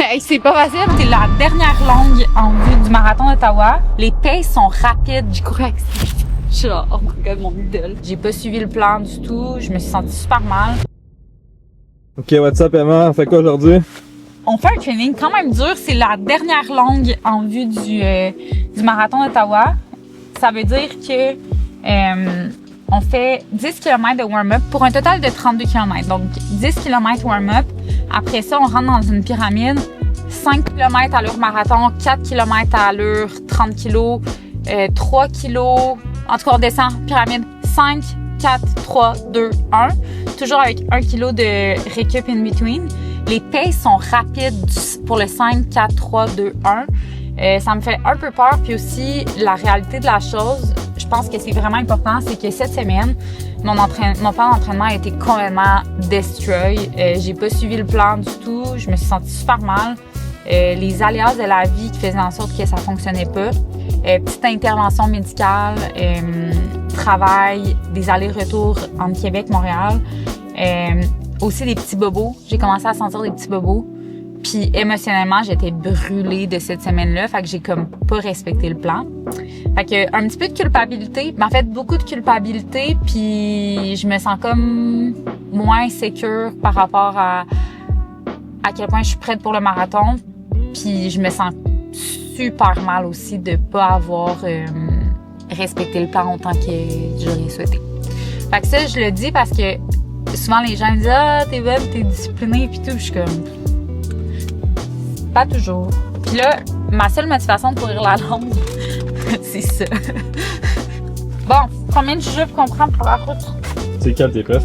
Hey, c'est pas facile. C'est la dernière longue en vue du marathon d'Ottawa. Les paces sont rapides. J'ai couru avec ça. Je suis là, oh my god, mon idole. J'ai pas suivi le plan du tout. Je me suis sentie super mal. Ok, what's up Emma? On fait quoi aujourd'hui? On fait un training quand même dur. C'est la dernière longue en vue du marathon d'Ottawa. Ça veut dire que on fait 10 km de warm-up pour un total de 32 km. Donc 10 km warm-up. Après ça, on rentre dans une pyramide. 5 km à l'heure marathon, 4 km à l'heure 30 kg, 3 kg. En tout cas, on descend pyramide 5, 4, 3, 2, 1. Toujours avec 1 kg de récup in between. Les paces sont rapides pour le 5, 4, 3, 2, 1. Ça me fait un peu peur. Puis aussi, la réalité de la chose, je pense que c'est vraiment important, c'est que cette semaine, mon plan d'entraînement a été complètement destroy. J'ai pas suivi le plan du tout. Je me suis sentie super mal. Les aléas de la vie qui faisaient en sorte que ça fonctionnait pas. Petite intervention médicale, travail, des allers-retours entre Québec et Montréal. Aussi des petits bobos. J'ai commencé à sentir des petits bobos. Puis émotionnellement, j'étais brûlée de cette semaine-là. Fait que j'ai comme pas respecté le plan. Fait que un petit peu de culpabilité. Mais en fait, beaucoup de culpabilité. Puis je me sens comme moins sécure par rapport à quel point je suis prête pour le marathon. Puis je me sens super mal aussi de pas avoir respecté le plan autant que j'aurais souhaité. Fait que ça, je le dis parce que souvent les gens me disent « Ah, t'es belle, t'es disciplinée » puis tout. Je suis comme... Pas toujours. Puis là, ma seule motivation de courir la longue, c'est ça. Bon, combien de jujubes qu'on prend pour la route? C'est quel tes prefs?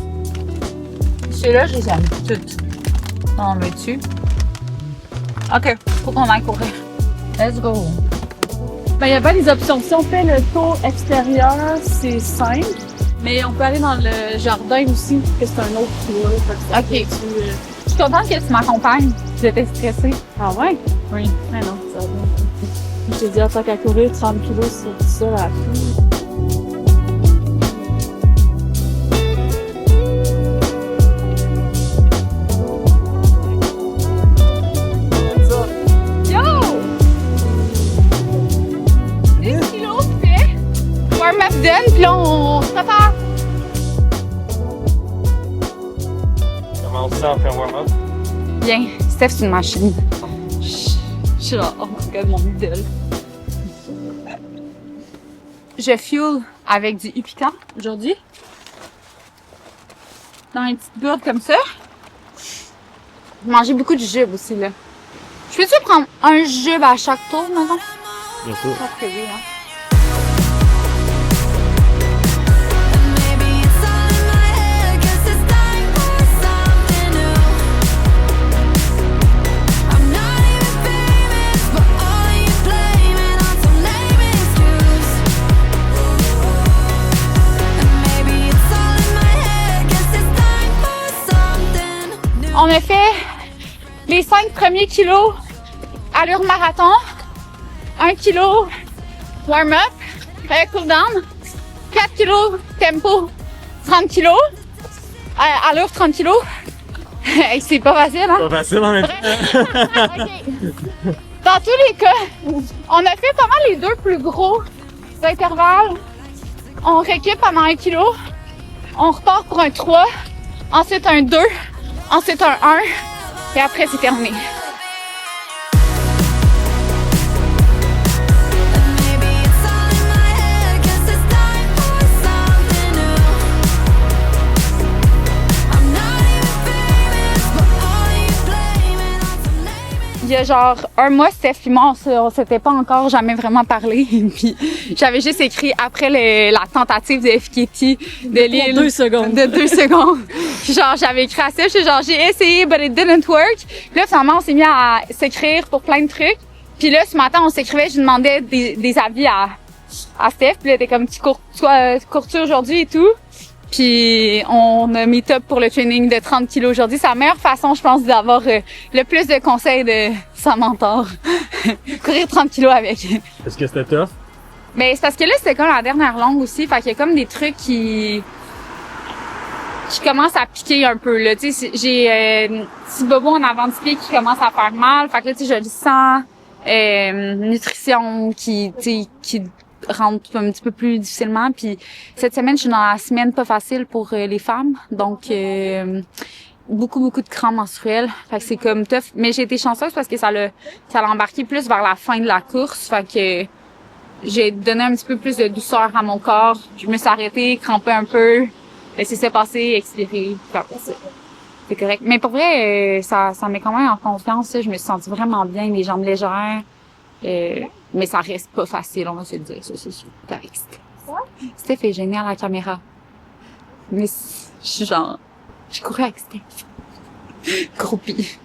Ceux-là, je les aime toutes. On le dessus. OK, faut qu'on aille courir. Let's go. Ben, il y a pas des options. Si on fait le tour extérieur, c'est simple. Mais on peut aller dans le jardin aussi, que c'est un autre tour. OK. Je suis contente que tu m'accompagnes. J'étais stressée. Ah ouais? Oui. Ah non, ça va. Je t'ai dit, en tant qu'à courir 30 kilos sur tout ça, la fille. Yo! 10 kilos fait. Warm-up done, puis là, on se prépare. Comment on se sent en faire warm-up? Bien. Steph, c'est une machine. Je suis là, oh my god, mon idole. Je fuel avec du Upica aujourd'hui. Dans une petite gourde comme ça. J'ai mangé beaucoup de jujubes aussi, là. Je peux-tu prendre un jujube à chaque tour, maintenant? Bien sûr. Je pense que oui, hein. On a fait les 5 premiers kilos à l'heure marathon, 1 kilo warm-up, cool down, 4 kilos tempo, 30 kilos, à l'heure 30 kilos. Hey, c'est pas facile, hein? Pas facile en même temps. Okay. Dans tous les cas, on a fait pas mal les deux plus gros intervalles. On récup pendant 1 kilo, on repart pour un 3, ensuite un 2, ensuite un 1, et après c'est terminé. Il y a genre un mois, Steph et moi, on s'était pas encore jamais vraiment parlé. Puis j'avais juste écrit après la tentative de FKT de l'île. 2 secondes. De 2 secondes. Puis genre, j'avais écrit à Steph, j'ai essayé, but it didn't work. Puis là, finalement, on s'est mis à s'écrire pour plein de trucs. Puis là, ce matin, on s'écrivait, je lui demandais des avis à Steph. Puis là, t'es comme, tu cours-tu aujourd'hui et tout. Puis on a mis top pour le training de 30 kilos aujourd'hui. C'est la meilleure façon, je pense, d'avoir le plus de conseils de sa mentor. Courir 30 kilos avec. Est-ce que c'était tough? Mais c'est parce que là, c'était comme la dernière longue aussi. Fait qu'il y a comme des trucs qui qui commence à piquer un peu, là. Tu sais, j'ai petit bobo en avant du pied qui commence à faire mal. Fait que là, tu sais, je le sens. Nutrition qui rentre un petit peu plus difficilement. Puis cette semaine, je suis dans la semaine pas facile pour les femmes. Donc, beaucoup de crampes menstruelles. Fait que c'est comme tough. Mais j'ai été chanceuse parce que ça l'a embarqué plus vers la fin de la course. Fait que j'ai donné un petit peu plus de douceur à mon corps. Je me suis arrêtée, crampée un peu, laissé ça passer, expirer. C'est correct. Mais pour vrai, ça met quand même en confiance. Je me suis sentie vraiment bien, les jambes légères. Mais ça reste pas facile, on va se le dire. Ça, c'est sûr. Avec Steph. Steph est génial à la caméra. Mais je suis genre... J'ai couru avec Steph. Groupie.